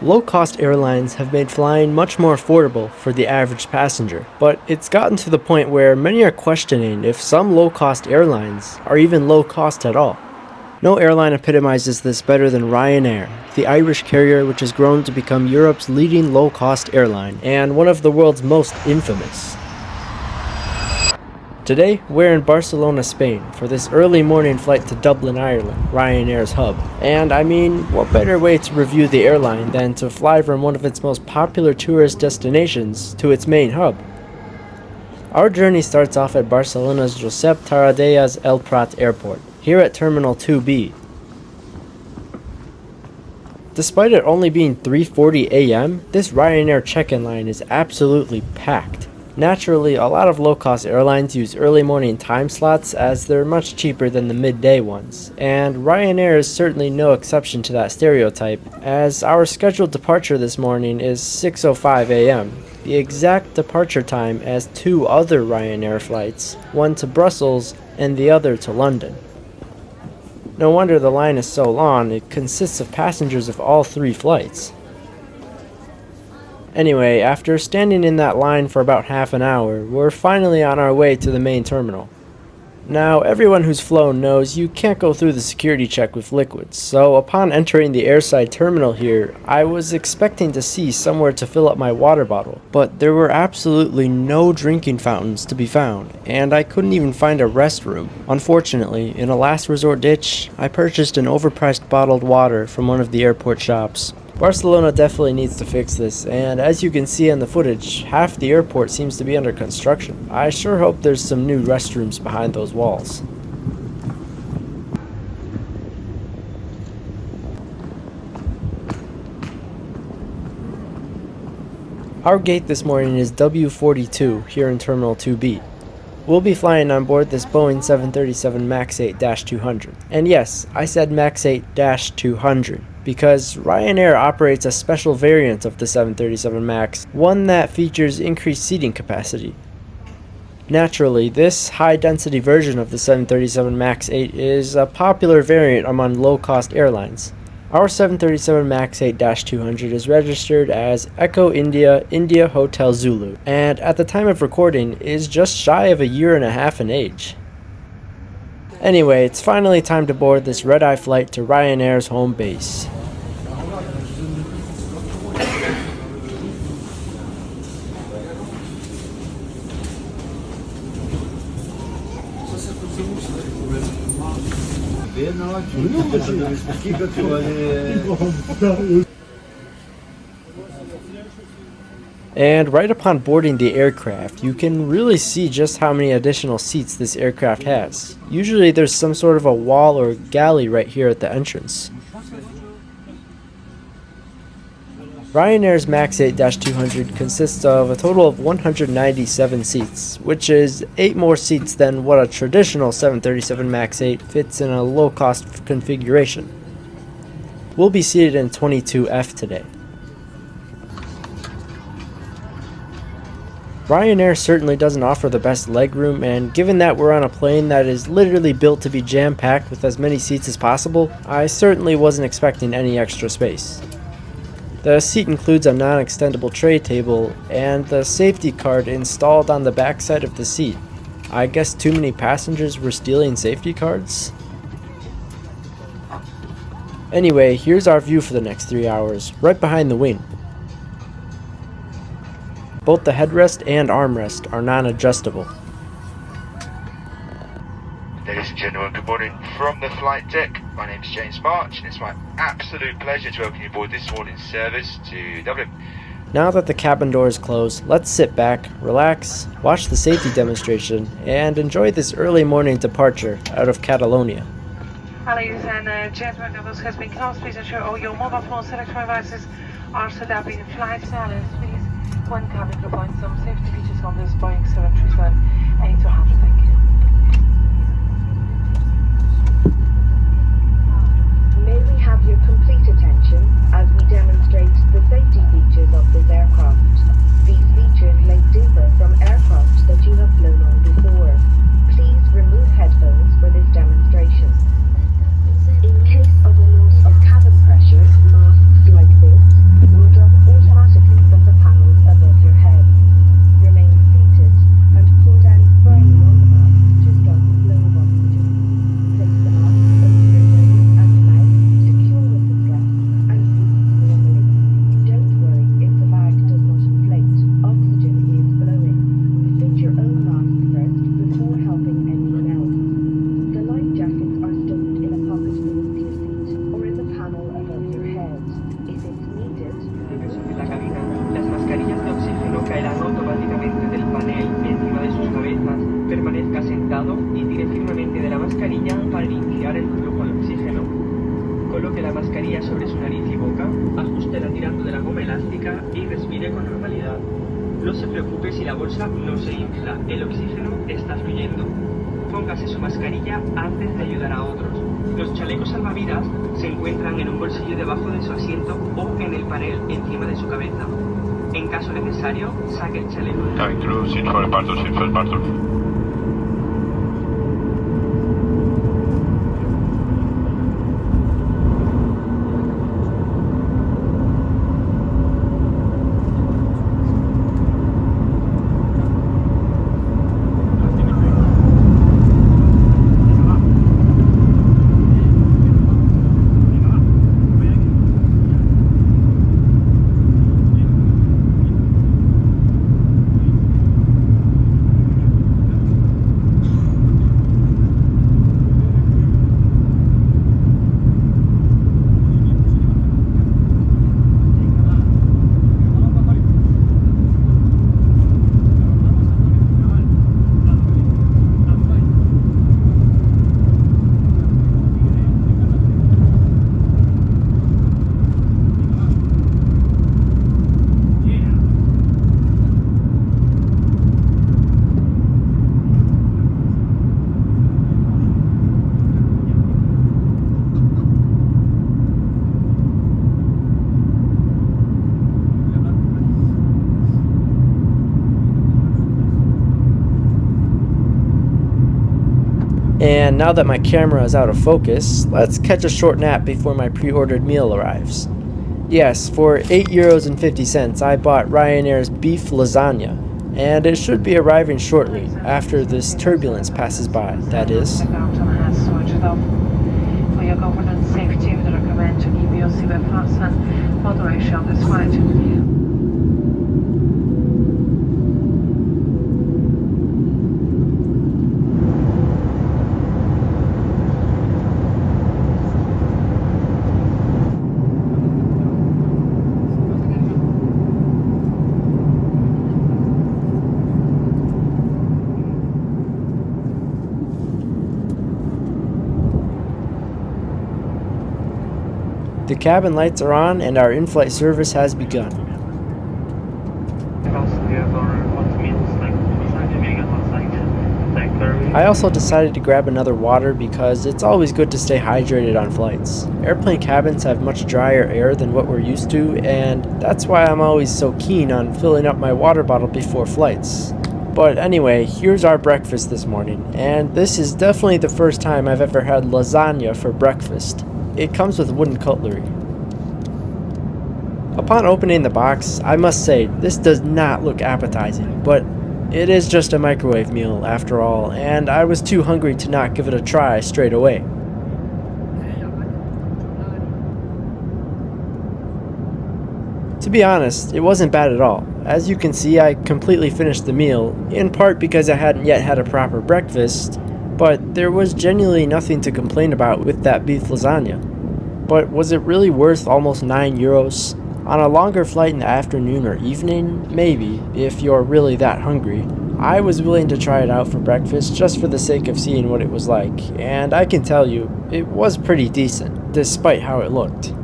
Low-cost airlines have made flying much more affordable for the average passenger, but it's gotten to the point where many are questioning if some low-cost airlines are even low-cost at all. No airline epitomizes this better than Ryanair, the Irish carrier which has grown to become Europe's leading low-cost airline and one of the world's most infamous. Today, we're in Barcelona, Spain, for this early morning flight to Dublin, Ireland, Ryanair's hub. And I mean, what better way to review the airline than to fly from one of its most popular tourist destinations to its main hub? Our journey starts off at Barcelona's Josep Tarradellas El Prat airport, here at Terminal 2B. Despite it only being 3:40 a.m., this Ryanair check-in line is absolutely packed. Naturally, a lot of low-cost airlines use early morning time slots as they're much cheaper than the midday ones, and Ryanair is certainly no exception to that stereotype, as our scheduled departure this morning is 6:05 a.m., the exact departure time as two other Ryanair flights, one to Brussels and the other to London. No wonder the line is so long, it consists of passengers of all three flights. Anyway, after standing in that line for about half an hour, we're finally on our way to the main terminal. Now, everyone who's flown knows you can't go through the security check with liquids, so upon entering the airside terminal here, I was expecting to see somewhere to fill up my water bottle, but there were absolutely no drinking fountains to be found, and I couldn't even find a restroom. Unfortunately, in a last resort ditch, I purchased an overpriced bottled water from one of the airport shops. Barcelona definitely needs to fix this, and as you can see in the footage, half the airport seems to be under construction. I sure hope there's some new restrooms behind those walls. Our gate this morning is W42 here in Terminal 2B. We'll be flying on board this Boeing 737 MAX 8-200. And yes, I said MAX 8-200. Because Ryanair operates a special variant of the 737 MAX, one that features increased seating capacity. Naturally, this high-density version of the 737 MAX 8 is a popular variant among low-cost airlines. Our 737 MAX 8-200 is registered as Echo India India Hotel Zulu, and at the time of recording is just shy of a year and a half in age. Anyway, it's finally time to board this red-eye flight to Ryanair's home base. And right upon boarding the aircraft, you can really see just how many additional seats this aircraft has. Usually there's some sort of a wall or galley right here at the entrance. Ryanair's MAX 8-200 consists of a total of 197 seats, which is 8 more seats than what a traditional 737 MAX 8 fits in a low-cost configuration. We'll be seated in 22F today. Ryanair certainly doesn't offer the best legroom, and given that we're on a plane that is literally built to be jam-packed with as many seats as possible, I certainly wasn't expecting any extra space. The seat includes a non-extendable tray table and the safety card installed on the back side of the seat. I guess too many passengers were stealing safety cards? Anyway, here's our view for the next 3 hours, right behind the wing. Both the headrest and armrest are non-adjustable. Ladies and gentlemen, good morning from the flight deck. My name is James March, and it's my absolute pleasure to welcome you aboard this morning's service to Dublin. Now that the cabin door is closed, let's sit back, relax, watch the safety demonstration, and enjoy this early morning departure out of Catalonia. Ladies and gentlemen, numbers has been closed. Please ensure all your mobile phone select devices are set up in flight silence. Please, one cabin crew points some safety features on this Boeing 737 8-200. Thank you. May we have your complete attention as we demonstrate the safety features of this aircraft. These features may differ from aircraft that you have flown on before. Please remove headphones for this demonstration. In case of a loss of cabin pressure, masks like this física y respire con normalidad. No se preocupe si la bolsa no se infla, el oxígeno está fluyendo. Póngase su mascarilla antes de ayudar a otros. Los chalecos salvavidas se encuentran en un bolsillo debajo de su asiento o en el panel encima de su cabeza. En caso necesario, saque el chaleco. Coming through, seat for departure, seat for departure. And now that my camera is out of focus, let's catch a short nap before my pre-ordered meal arrives. Yes, for €8.50 I bought Ryanair's beef lasagna, and it should be arriving shortly, after this turbulence passes by, that is. For your governance safety, we recommend to keep your seatbelt fastened moderation of this flight. The cabin lights are on and our in-flight service has begun. I also decided to grab another water because it's always good to stay hydrated on flights. Airplane cabins have much drier air than what we're used to, and that's why I'm always so keen on filling up my water bottle before flights. But anyway, here's our breakfast this morning, and this is definitely the first time I've ever had lasagna for breakfast. It comes with wooden cutlery. Upon opening the box, I must say, this does not look appetizing, but it is just a microwave meal after all, and I was too hungry to not give it a try straight away. To be honest, it wasn't bad at all. As you can see, I completely finished the meal, in part because I hadn't yet had a proper breakfast, but there was genuinely nothing to complain about with that beef lasagna. But was it really worth almost €9? On a longer flight in the afternoon or evening, maybe, if you're really that hungry. I was willing to try it out for breakfast just for the sake of seeing what it was like, and I can tell you, it was pretty decent, despite how it looked.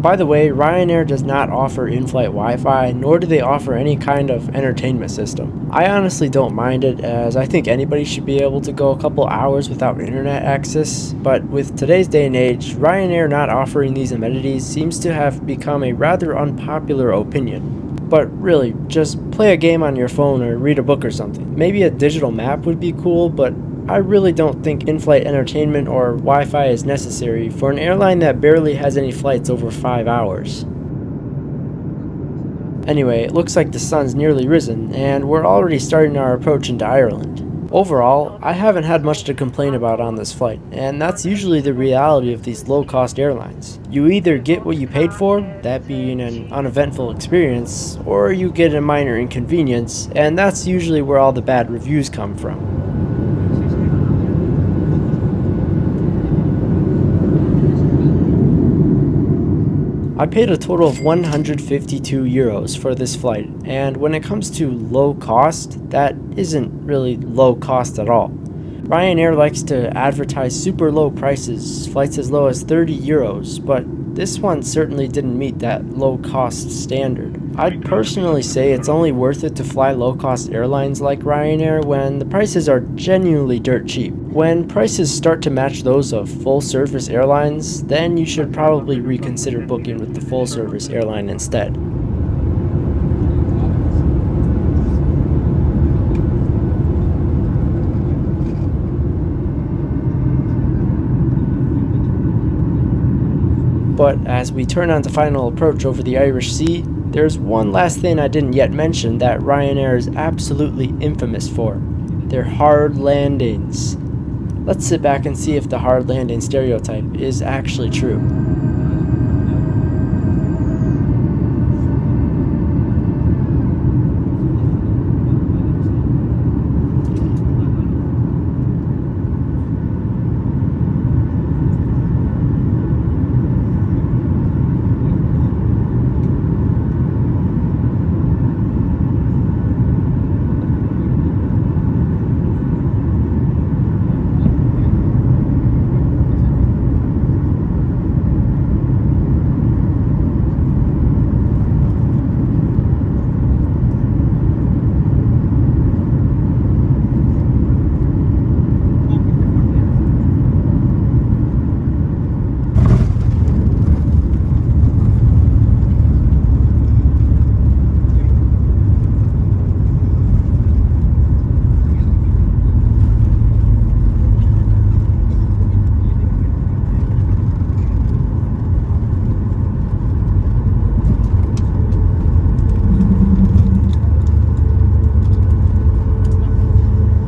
By the way, Ryanair does not offer in-flight Wi-Fi, nor do they offer any kind of entertainment system. I honestly don't mind it, as I think anybody should be able to go a couple hours without internet access, but with today's day and age, Ryanair not offering these amenities seems to have become a rather unpopular opinion. But really, just play a game on your phone or read a book or something. Maybe a digital map would be cool, but I really don't think in-flight entertainment or Wi-Fi is necessary for an airline that barely has any flights over 5 hours. Anyway, it looks like the sun's nearly risen, and we're already starting our approach into Ireland. Overall, I haven't had much to complain about on this flight, and that's usually the reality of these low-cost airlines. You either get what you paid for, that being an uneventful experience, or you get a minor inconvenience, and that's usually where all the bad reviews come from. I paid a total of €152 for this flight, and when it comes to low cost, that isn't really low cost at all. Ryanair likes to advertise super low prices, flights as low as €30, but this one certainly didn't meet that low-cost standard. I'd personally say it's only worth it to fly low-cost airlines like Ryanair when the prices are genuinely dirt cheap. When prices start to match those of full-service airlines, then you should probably reconsider booking with the full-service airline instead. But as we turn on to final approach over the Irish Sea, there's one last thing I didn't yet mention that Ryanair is absolutely infamous for: their hard landings. Let's sit back and see if the hard landing stereotype is actually true.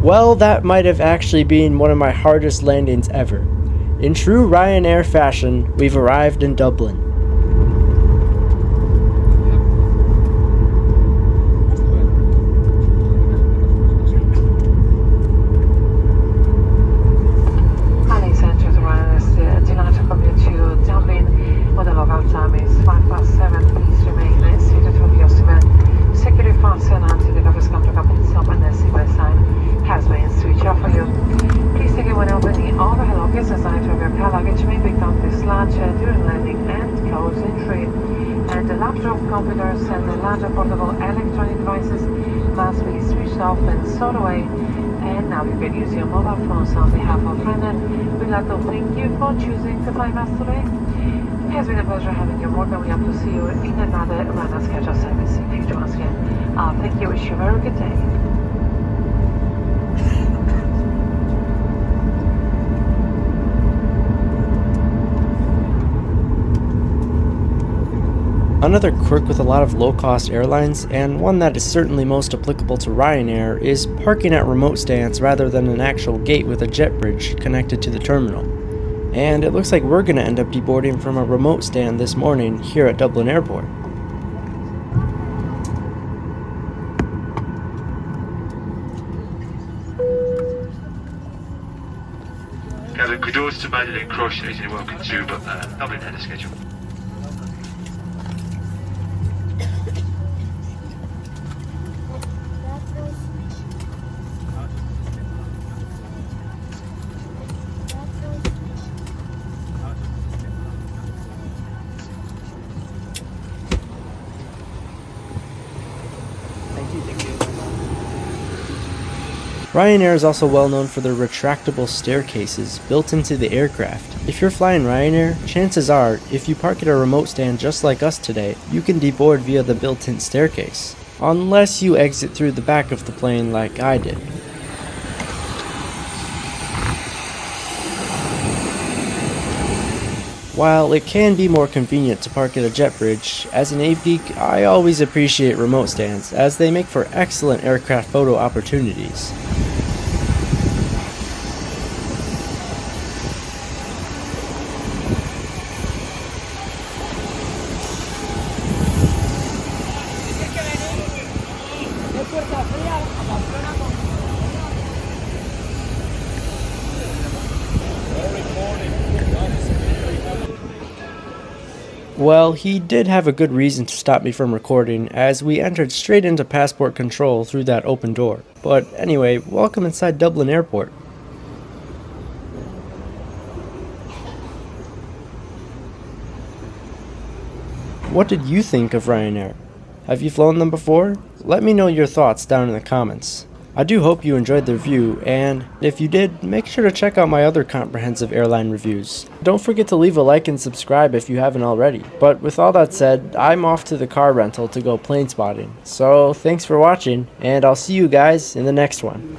Well, that might have actually been one of my hardest landings ever. In true Ryanair fashion, we've arrived in Dublin. Ladies and gentlemen, delighted to come to Dublin. With the local time is 7:05. Please remain seated for your seatbelt. Security fasten until the covers come to up and stop and the seatbelt sign has been switched off for you. Please take it when opening all the luggage aside from your car luggage may be done this latch during landing and close entry. And the laptop, computers and the larger portable electronic devices must be switched off and stowed away. And now you can use your mobile phones on behalf of Ryanair. We'd like to thank you for choosing to fly with us today. It has been a pleasure having you aboard, and we hope to see you in another Ryanair scheduled service in future once again. Thank you, wish you a very good day. Another quirk with a lot of low-cost airlines, and one that is certainly most applicable to Ryanair, is parking at remote stands rather than an actual gate with a jet bridge connected to the terminal. And it looks like we're going to end up deboarding from a remote stand this morning here at Dublin Airport. Kevin, good doors to Manuel and Crush, as you're welcome to, but Dublin ahead of schedule. Ryanair is also well known for their retractable staircases built into the aircraft. If you're flying Ryanair, chances are, if you park at a remote stand just like us today, you can deboard via the built-in staircase. Unless you exit through the back of the plane like I did. While it can be more convenient to park at a jet bridge, as an Ave geek, I always appreciate remote stands as they make for excellent aircraft photo opportunities. Well, he did have a good reason to stop me from recording, as we entered straight into passport control through that open door. But anyway, welcome inside Dublin Airport. What did you think of Ryanair? Have you flown them before? Let me know your thoughts down in the comments. I do hope you enjoyed the review, and if you did, make sure to check out my other comprehensive airline reviews. Don't forget to leave a like and subscribe if you haven't already. But with all that said, I'm off to the car rental to go plane spotting. So thanks for watching, and I'll see you guys in the next one.